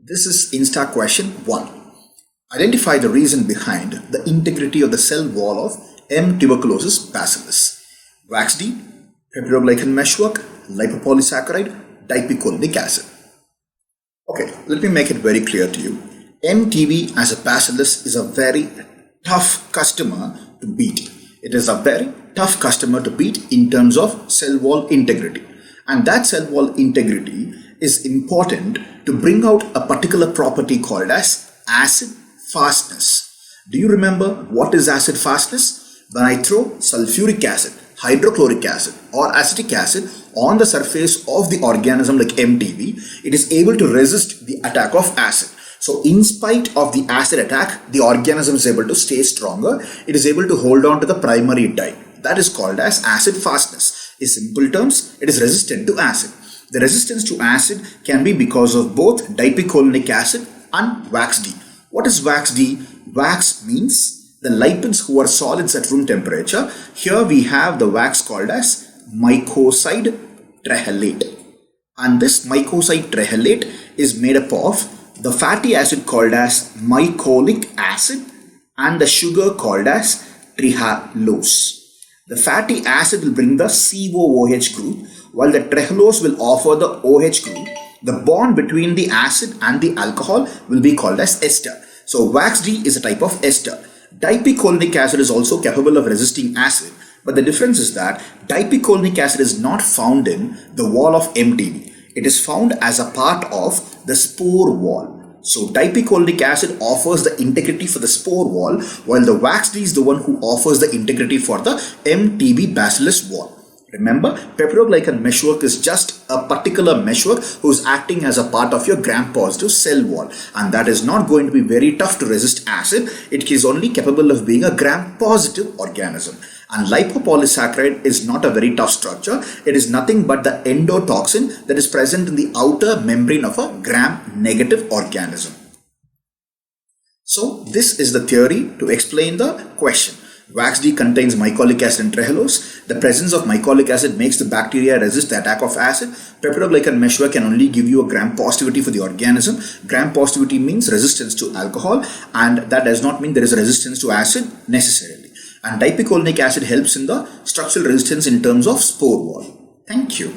This is Insta question 1. Identify the reason behind the integrity of the cell wall of M. tuberculosis bacillus. Wax D, peptidoglycan meshwork, lipopolysaccharide, dipicolinic acid. Okay, let me make it very clear to you. MTB as a bacillus is a very tough customer to beat. It is a very tough customer to beat in terms of cell wall integrity. And that cell wall integrity is important to bring out a particular property called as acid fastness. Do you remember what is acid fastness? When I throw sulfuric acid, hydrochloric acid or acetic acid on the surface of the organism like MTB, it is able to resist the attack of acid. So in spite of the acid attack, the organism is able to stay stronger. It is able to hold on to the primary dye. That is called as acid fastness. In simple terms, it is resistant to acid. The resistance to acid can be because of both dipicolinic acid and wax D. What is wax D? Wax means the lipids who are solids at room temperature. Here we have the wax called as mycoside trehalate. And this mycoside trehalate is made up of the fatty acid called as mycolic acid and the sugar called as trehalose. The fatty acid will bring the COOH group, while the trehalose will offer the OH group. The bond between the acid and the alcohol will be called as ester. So wax D is a type of ester. Dipicolinic acid is also capable of resisting acid, but the difference is that dipicolinic acid is not found in the wall of MTB. It is found as a part of the spore wall. So dipicolinic acid offers the integrity for the spore wall, while the wax D is the one who offers the integrity for the MTB bacillus wall. Remember, peptidoglycan meshwork is just a particular meshwork who's acting as a part of your gram-positive cell wall, and that is not going to be very tough to resist acid. It is only capable of being a gram-positive organism. And lipopolysaccharide is not a very tough structure. It is nothing but the endotoxin that is present in the outer membrane of a gram-negative organism. So this is the theory to explain the question. Wax D contains mycolic acid and trehalose. The presence of mycolic acid makes the bacteria resist the attack of acid. Peptidoglycan meshwork can only give you a gram positivity for the organism. Gram positivity means resistance to alcohol, and that does not mean there is a resistance to acid necessarily. And dipicolinic acid helps in the structural resistance in terms of spore wall. Thank you.